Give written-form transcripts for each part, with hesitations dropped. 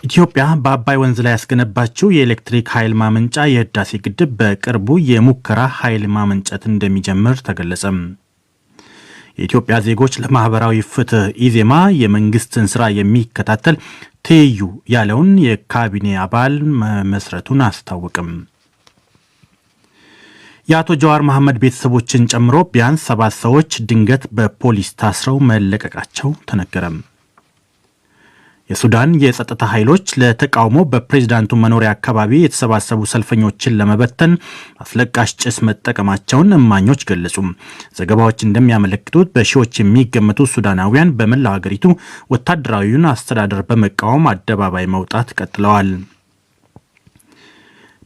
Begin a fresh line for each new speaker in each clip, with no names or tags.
ኢትዮጵያ በአባይ ወንዝ ላይ ያስገነባችው የኤሌክትሪክ ኃይል ማመንጫ የህዳሴ ግድብ በቅርቡ የሙከራ ኃይል ማመንጨት እንደሚጀምር ተገለጸ። የኢትዮጵያ ዜጎች ለማህበራዊ ፍትህ ኢዜማ የመንግስትን ስራ የሚከታተል ethio ያለውን የካቢኔ አባል መስረቱን አስታወቀም። የአቶ ጀዋር መሐመድ ቤተሰቦችን ጨምሮ ቢያንስ 7 ሰዎች ድንገት በፖሊስ ታስረው መለቀቃቸው ተነገረም። የሱዳን የጸጥታ ኃይሎች ለተቃውሞ በፕሬዝዳንቱ መኖሪያ አካባቢ የተሰባሰቡ ሰልፈኞችን ለመበተን አስለቃሽ ጭስ መጠቀማቸውን እማኞች ገለጹ። ዘገባዎች እንደሚያመለክቱት በሺዎች የሚገመቱ ሱዳናውያን በመላው ሀገሪቱ ወታደራዊውን አስተዳደር በመቃወም አደባባይ መውጣት ቀጥለዋል።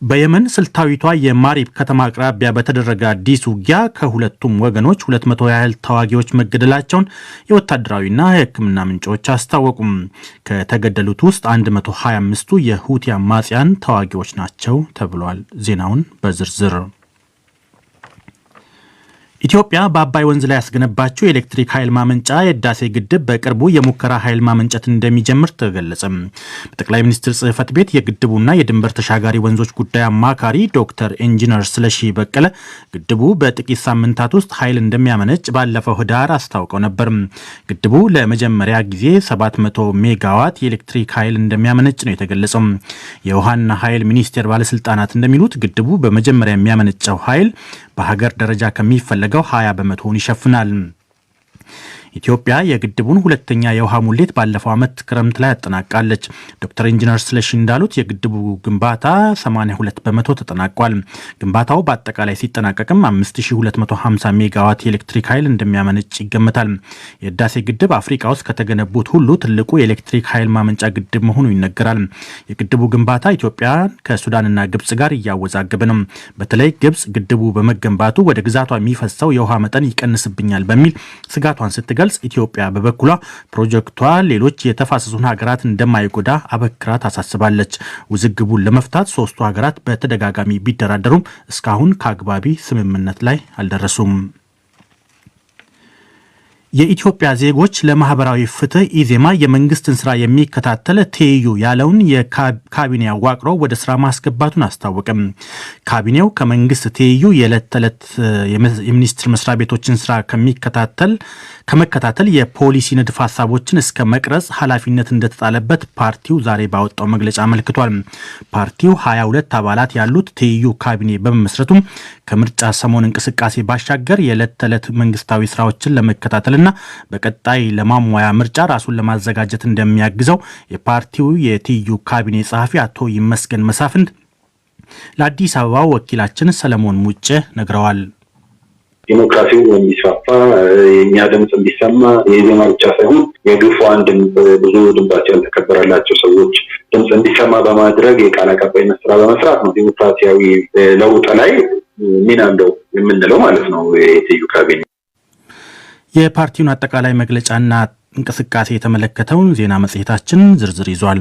በየመን ስልታዊቷ የማሪብ ከተማ አቅራቢያ በተደረገ አዲስ ውጊያ ከሁለቱም ወገኖች 200 ያህል ተዋጊዎች መገደላቸውን የወታደራዊና የሕክምና ምንጮች አስታወቁም። ከተገደሉት ውስጥ 125ቱ የሁቲ አማጽያን ተዋጊዎች ናቸው ተብሏል። ዜናውን በዝርዝር ኢትዮጵያ በአባይ ወንዝ ላይ ያስገነባችው የኤሌክትሪክ ኃይል ማመንጫ የህዳሴ ግድብ በቅርቡ የሙከራ ኃይል ማመንጨት እንደሚጀምር ተገለጸ። በጠቅላይ ሚኒስትር ጽህፈት ቤት የግድቡና የድንበር ተሻጋሪ ወንዞች ጉዳይ አማካሪ ዶክተር ኢንጂነር ስለሺ በቀለ ግድቡ በጥቂት ሳምንታት ውስጥ ኃይል እንደሚያመነጭ ባለፈው ህዳር አስታውቀው ነበር። ግድቡ ለመጀመሪያ ጊዜ 700 ሜጋዋት የኤሌክትሪክ ኃይል እንደሚያመነጭ ነው የተገለጸው። የውሃና ኃይል ሚኒስቴር ባለስልጣናት እንደሚሉት ግድቡ በመጀመሪያ የሚያመነጨው ኃይል በሀገር ደረጃ ከሚፈለገው 20 በመቶውን ይሸፍናል። ኢትዮጵያ የግድቡን ሁለተኛ የውሃ ሙሌት ባለፈው ዓመት ክረምት ላይ አጠናቃለች። ዶክተር ኢንጂነር ስለሺ እንዳሉት የግድቡ ግንባታ 82 በመቶ ተጠናቋል። ግንባታው በአጠቃላይ ሲጠናቀቅም 5250 ሜጋዋት የኤሌክትሪክ ኃይል እንደሚያመነጭ ይገመታል። የህዳሴ ግድብ አፍሪካ ውስጥ ከተገነቡት ሁሉ ትልቁ የኤሌክትሪክ ኃይል ማመንጫ ግድብ መሆኑ ይነገራል። የግድቡ ግንባታ ኢትዮጵያ ከሱዳንና ግብጽ ጋር እያወዛገበ ነው። በተለይ ግብጽ ግድቡ በመገንባቱ ወደ ግዛቷ የሚፈሰው የውሃ መጠን ይቀንስብኛል በሚል ስጋቷን ስትገልጽ ኢትዮጵያ በበኩሏ ፕሮጀክቷ ሌሎች የተፋሰሱን ሀገራት እንደማይጎዳ አበክራ ታሳስባለች። ውዝግቡን ለመፍታት ሶስቱ ሀገራት በተደጋጋሚ ቢደራደሩም እስካሁን ከአግባቢ ስምምነት ላይ አልደረሱም። የኢትዮጵያ ዜጎች ለማህበራዊ ፍትህ ኢዜማ የመንግስትን ስራ የሚከታተል ethio ያለውን የካቢኔ አዋቅሮ ወደ ስራ ማስገባቱን አስታወቀም። ካቢኔው ከመንግስት ethio የዕለት ተዕለት የሚኒስትር መስሪያ ቤቶችን ስራ ከመከታተል የፖሊሲ ንድፍ ሐሳቦችን እስከ መቅረጽ ኃላፊነት እንደተጣለበት ፓርቲው ዛሬ ባወጣው መግለጫ አመልክቷል። ፓርቲው 22 አባላት ያሉት ethio ካቢኔ በመመስረቱም ከምርጫ ሰሞን እንቅስቃሴ ባሻገር የዕለት ተዕለት መንግስታዊ ስራዎችን ለመከታተልና በቀጣይ ለማሟያ ምርጫ ራሱን ለማዘጋጀት እንደሚያግዘው የፓርቲው የethio ካቢኔ ጸሐፊ አቶ ይመስገን መሳፍንት ለአዲስ አበባ ወኪላችን ሰለሞን ሙጬ ነግረዋል።
ዲሞክራሲው እንዲስፋፋ የኛ ድምጽ እንዲሰማ የዜማ ብቻ ሳይሆን የግፉአን ብዙ ድምጻቸው ያልተከበረላቸው ሰዎች ድምጽ እንዲሰማ በማድረግ የቃል አቀባይነት ስራ በመስራት ነው ዲሞክራሲያዊ ለውጥ ላይ ሚና አለው የምንለው ማለት ነው። የethio ካቢኔ
የፓርቲውን አጠቃላይ መግለጫና እንቅስቃሴ የተመለከተውን ዜና መጽሔታችን ዝርዝር ይዟል።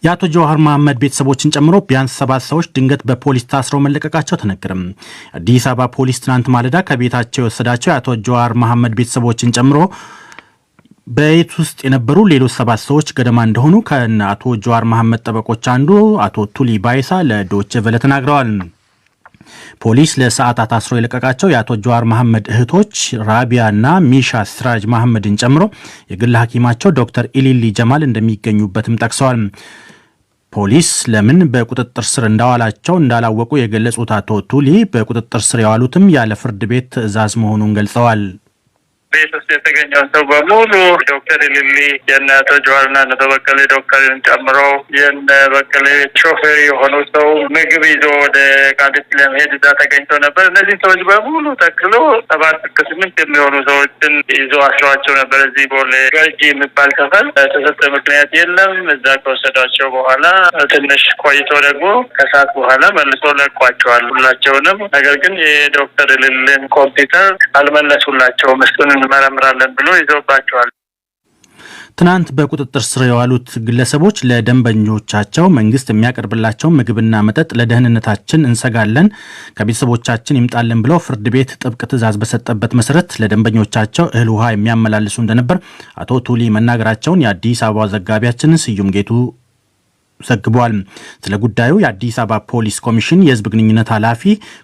የአቶ ጀዋር መሐመድ ቤተሰቦችን ጨምሮ ቢያንስ 7 ሰዎች ድንገት በፖሊስ ታስረው መለቀቃቸው ተነገረም። አዲስ አበባ ፖሊስ ትናንት ማለዳ ከቤታቸው የወሰዳቸው የአቶ ጀዋር መሐመድ ቤተሰቦችን ጨምሮ በቤት ውስጥ የነበሩ ሌሎች 7 ሰዎች ገደማ እንደሆኑ ከአቶ ጀዋር መሐመድ ጠበቆች አንዱ አቶ ቱሊ ባይሳ ለዶቼ ቬለ ተናግረዋል። ፖሊስ ለሰዓታት አስሮ የለቀቃቸው የአቶ ጀዋር መሐመድ እህቶች ራቢያና ሚሻ ሲራጅ መሐመድን ጨምሮ የግል ሐኪማቸው ዶክተር ኢሊሊ ጀማል እንደሚገኙበትም ጠቅሰዋል። ፖሊስ ለምን በቁጥጥር ስር እንዳዋላቸው እንዳላወቁ የገለጹት አቶ ቱሊ በቁጥጥር ስር ያዋሉትም ያለ ፍርድ ቤት ትዕዛዝ መሆኑን ገልጸዋል።
ቤት ውስጥ የተገኘው ሰው በሙሉ ዶክተር ኢሊሊ የነ አቶ ጀዋርና እነ በቀለ ዶክተርን ጨምሮ የነ በቀለ ሾፌር የሆነው ሰው ምግብ ይዞ ወደ ቃሊቲ ለመሄድ እዛ ተገኝተው ነበር። እነዚህ ሰዎች በሙሉ ተክሎ 7-8 የሚሆኑ ሰዎችን ይዞ አስሯቸው ነበር። እዚህ ቦሌ ገርጂ የሚባል ሰፈር ተሰጠ ምክንያት የለም። እዛ ከወሰዷቸው በኋላ ትንሽ ቆይቶ ደግሞ ከሰዓት በኋላ መልሶ ለቋቸዋል ሁላቸውንም። ነገር ግን የዶክተር ኢሊሊን ኮምፒውተር አልመለሱላቸውም። እሱን እንመረምራለን ብሎ ይዘውባቸዋል።
ትናንት በቁጥጥር ስር የዋሉት ግለሰቦች ለደንበኞቻቸው መንግስት የሚያቀርብላቸው ምግብና መጠጥ ለደህንነታችን እንሰጋለን ከቤተሰቦቻችን ይምጣልን ብለው ፍርድ ቤት ጥብቅ ትዕዛዝ በሰጠበት መሰረት ለደንበኞቻቸው እህል ውሃ የሚያመላልሱ እንደነበር አቶ ቱሊ መናገራቸውን የአዲስ አበባ ዘጋቢያችን ስዩም ጌቱ ዘግቧል። ስለ ጉዳዩ የአዲስ አበባ ፖሊስ ኮሚሽን የህዝብ ግንኙነት ኃላፊ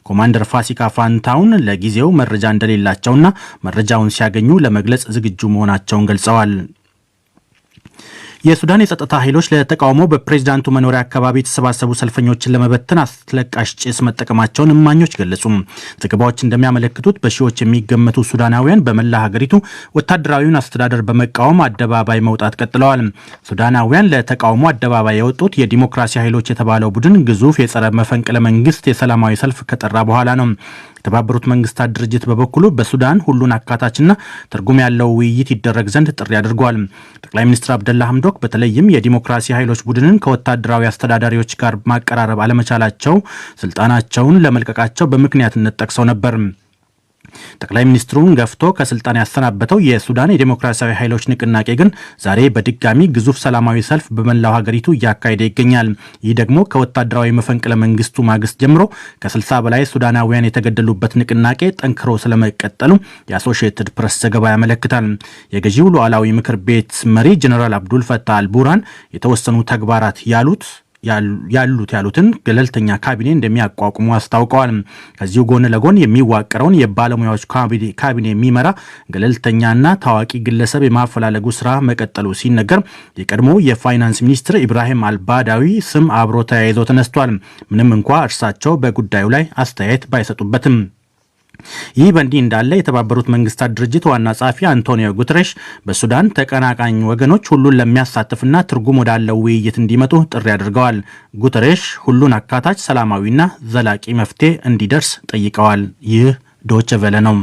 ኮማንደር ፋሲካ ፋንታውን ለጊዜው መረጃ እንደሌላቸውና መረጃውን ሲያገኙ ለመግለጽ ዝግጁ መሆናቸውን ገልጸዋል። የሱዳን የጸጥታ ኃይሎች ለተቃውሞ በፕሬዝዳንቱ መኖሪያ አካባቢ የተሰባሰቡ ሰልፈኞችን ለመበተን አስለቃሽ ጭስ መጠቀማቸውን እማኞች ገለጹ። ዘገባዎች እንደሚያመለክቱት በሺዎች የሚገመቱ ሱዳናውያን በመላ ሀገሪቱ ወታደራዊውን አስተዳደር በመቃወም አደባባይ መውጣት ቀጥለዋል። ሱዳናውያን ለተቃውሞ አደባባይ የወጡት የዲሞክራሲ ኃይሎች የተባለው ቡድን ግዙፍ የጸረ መፈንቅለ መንግስት የሰላማዊ ሰልፍ ከጠራ በኋላ ነው። የተባበሩት መንግስታት ድርጅት በበኩሉ በሱዳን ሁሉን አካታችና ትርጉም ያለው ውይይት ይደረግ ዘንድ ጥሪ አድርጓል። ጠቅላይ ሚኒስትር አብደላ ሐምዶክ በተለይም የዲሞክራሲ ኃይሎች ቡድንን ከወታደራዊ አስተዳዳሪዎች ጋር ማቀራረብ አለመቻላቸው ስልጣናቸውን ለመልቀቃቸው በምክንያትነት ጠቅሰው ነበር። ጠቅላይ ሚኒስትሩን ገፍቶ ከስልጣን ያሰናበተው የሱዳን የዲሞክራሲያዊ ኃይሎች ንቅናቄ ግን ዛሬ በድጋሚ ግዙፍ ሰላማዊ ሰልፍ በመላው ሀገሪቱ እያካሄደ ይገኛል። ይህ ደግሞ ከወታደራዊ መፈንቅለ መንግስቱ ማግስት ጀምሮ ከ60 በላይ ሱዳናውያን የተገደሉበት ንቅናቄ ጠንክሮ ስለመቀጠሉ የአሶሺየትድ ፕሬስ ዘገባ ያመለክታል። የገዢው ሉዓላዊ ምክር ቤት መሪ ጀነራል አብዱል ፈታህ አልቡርሃን የተወሰኑ ተግባራት ያሉትን ገለልተኛ ካቢኔ እንደሚያቋቁሙ አስታውቀዋል። ከዚሁ ጎን ለጎን የሚዋቀረውን የባለሙያዎች ካቢኔ የሚመራ ገለልተኛና ታዋቂ ግለሰብ የማፈላለጉ ስራ መቀጠሉ ሲነገር የቀድሞ የፋይናንስ ሚኒስትር ኢብራሂም አልባዳዊ ስም አብሮ ተያይዞ ተነስቷል። ምንም እንኳ እርሳቸው በጉዳዩ ላይ አስተያየት ባይሰጡበትም ይህ በእንዲህ እንዳለ የተባበሩት መንግስታት ድርጅት ዋና ጸሐፊ አንቶኒዮ ጉተሬሽ በሱዳን ተቀናቃኝ ወገኖች ሁሉን ለሚያሳትፍና ትርጉም ወዳለው ውይይት እንዲመጡ ጥሪ አድርገዋል። ጉተሬሽ ሁሉን አካታች ሰላማዊና ዘላቂ መፍትሄ እንዲደርስ ጠይቀዋል። ይህ ዶቼ ቬለ ነው።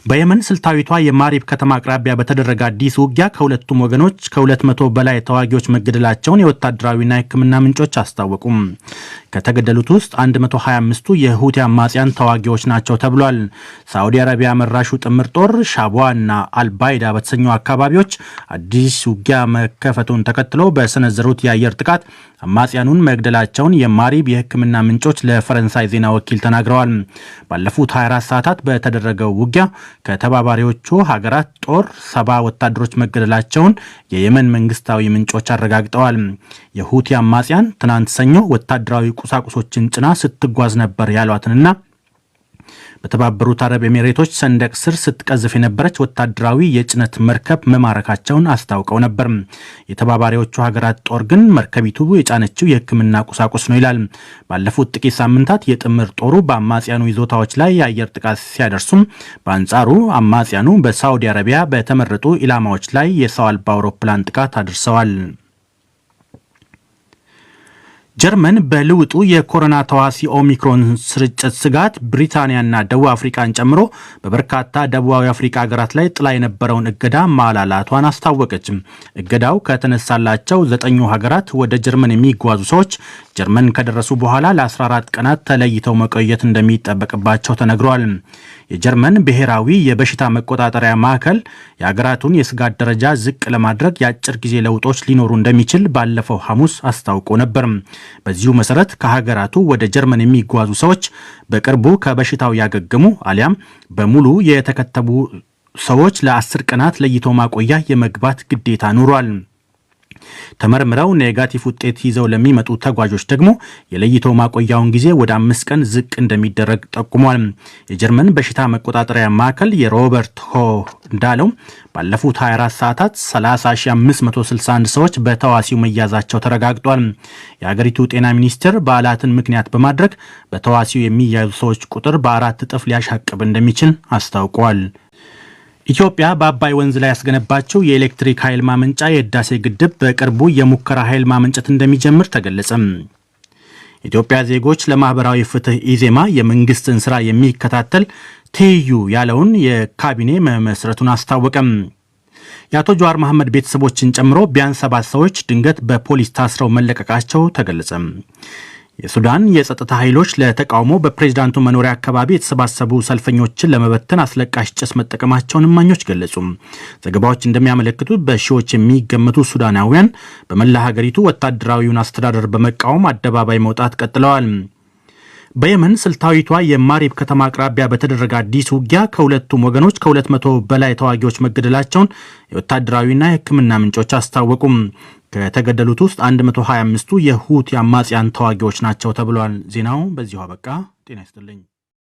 በየመን ስልታዊቷ የማሪብ ከተማ አቅራቢያ በተደረገ አዲስ ውጊያ ከሁለቱም ወገኖች ከ200 በላይ ተዋጊዎች መገደላቸውን የወታደራዊና የሕክምና ምንጮች አስታወቁም። ከተገደሉት ውስጥ 125ቱ የሁቲ አማጽያን ተዋጊዎች ናቸው ተብሏል። ሳዑዲ አረቢያ መራሹ ጥምር ጦር ሻቧና አልባይዳ በተሰኙ አካባቢዎች አዲስ ውጊያ መከፈቱን ተከትሎ በሰነዘሩት የአየር ጥቃት አማጽያኑን መግደላቸውን የማሪብ የሕክምና ምንጮች ለፈረንሳይ ዜና ወኪል ተናግረዋል። ባለፉት 24 ሰዓታት በተደረገው ውጊያ ከተባባሪዎቹ ሀገራት ጦር 70 ወታደሮች መገደላቸውን የየመን መንግስታዊ ምንጮች አረጋግጠዋል። የሁቲ አማጽያን ትናንት ሰኞ ወታደራዊ ቁሳቁሶችን ጭና ስትጓዝ ነበር ያሏትንና በተባበሩት አረብ ኤሚሬቶች ሰንደቅ ስር ስትቀዝፍ የነበረች ወታደራዊ የጭነት መርከብ መማረካቸውን አስታውቀው ነበር። የተባባሪዎቹ ሀገራት ጦር ግን መርከቢቱ የጫነችው የሕክምና ቁሳቁስ ነው ይላል። ባለፉት ጥቂት ሳምንታት የጥምር ጦሩ በአማጽያኑ ይዞታዎች ላይ የአየር ጥቃት ሲያደርሱም፣ በአንጻሩ አማጽያኑ በሳዑዲ አረቢያ በተመረጡ ኢላማዎች ላይ የሰው አልባ አውሮፕላን ጥቃት አድርሰዋል። ጀርመን በልውጡ የኮሮና ተዋሲ ኦሚክሮን ስርጭት ስጋት ብሪታንያና ደቡብ አፍሪካን ጨምሮ በበርካታ ደቡባዊ አፍሪካ ሀገራት ላይ ጥላ የነበረውን እገዳ ማላላቷን አስታወቀች። እገዳው ከተነሳላቸው 9 ሀገራት ወደ ጀርመን የሚጓዙ ሰዎች ጀርመን ከደረሱ በኋላ ለ14 ቀናት ተለይተው መቆየት እንደሚጠበቅባቸው ተነግሯል። የጀርመን ብሔራዊ የበሽታ መቆጣጠሪያ ማዕከል የሀገራቱን የስጋት ደረጃ ዝቅ ለማድረግ የአጭር ጊዜ ለውጦች ሊኖሩ እንደሚችል ባለፈው ሐሙስ አስታውቆ ነበር። በዚሁ መሰረት ከሀገራቱ ወደ ጀርመን የሚጓዙ ሰዎች በቅርቡ ከበሽታው ያገገሙ አሊያም በሙሉ የተከተቡ ሰዎች ለ10 ቀናት ለይቶ ማቆያ የመግባት ግዴታ ኑሯል። ተመርምረው ኔጋቲቭ ውጤት ይዘው ለሚመጡ ተጓዦች ደግሞ የለይቶ ማቆያውን ጊዜ ወደ 5 ቀን ዝቅ እንደሚደረግ ጠቁሟል። የጀርመን በሽታ መቆጣጠሪያ ማዕከል የሮበርት ሆ እንዳለው ባለፉት 24 ሰዓታት 30561 ሰዎች በተዋሲው መያዛቸው ተረጋግጧል። የሀገሪቱ ጤና ሚኒስቴር በዓላትን ምክንያት በማድረግ በተዋሲው የሚያዙ ሰዎች ቁጥር በ4 እጥፍ ሊያሻቅብ እንደሚችል አስታውቋል። ኢትዮጵያ በአባይ ወንዝ ላይ ያስገነባቸው የኤሌክትሪክ ኃይል ማመንጫ የህዳሴ ግድብ በቅርቡ የሙከራ ኃይል ማመንጨት እንደሚጀምር ተገለጸ። ኢትዮጵያ ዜጎች ለማህበራዊ ፍትህ ኢዜማ የመንግስትን ስራ የሚከታተል ትይዩ ያለውን የካቢኔ መመስረቱን አስታወቀም። የአቶ ጀዋር መሐመድ ቤተሰቦችን ጨምሮ ቢያንስ 7 ሰዎች ድንገት በፖሊስ ታስረው መለቀቃቸው ተገለጸ። የሱዳን የጸጥታ ኃይሎች ለተቃውሞ በፕሬዝዳንቱ መኖሪያ አካባቢ የተሰባሰቡ ሰልፈኞችን ለመበተን አስለቃሽ ጭስ መጠቀማቸውን እማኞች ገለጹ። ዘገባዎች እንደሚያመለክቱት በሺዎች የሚገመቱ ሱዳናውያን በመላ ሀገሪቱ ወታደራዊውን አስተዳደር በመቃወም አደባባይ መውጣት ቀጥለዋል። በየመን ስልታዊቷ የማሪብ ከተማ አቅራቢያ በተደረገ አዲስ ውጊያ ከሁለቱም ወገኖች ከ200 በላይ ተዋጊዎች መገደላቸውን የወታደራዊና የሕክምና ምንጮች አስታወቁም። ከተገደሉት ውስጥ 125ቱ የሁቲ አማጽያን ተዋጊዎች ናቸው ተብሏል። ዜናው በዚሁ አበቃ። ጤና ይስጥልኝ።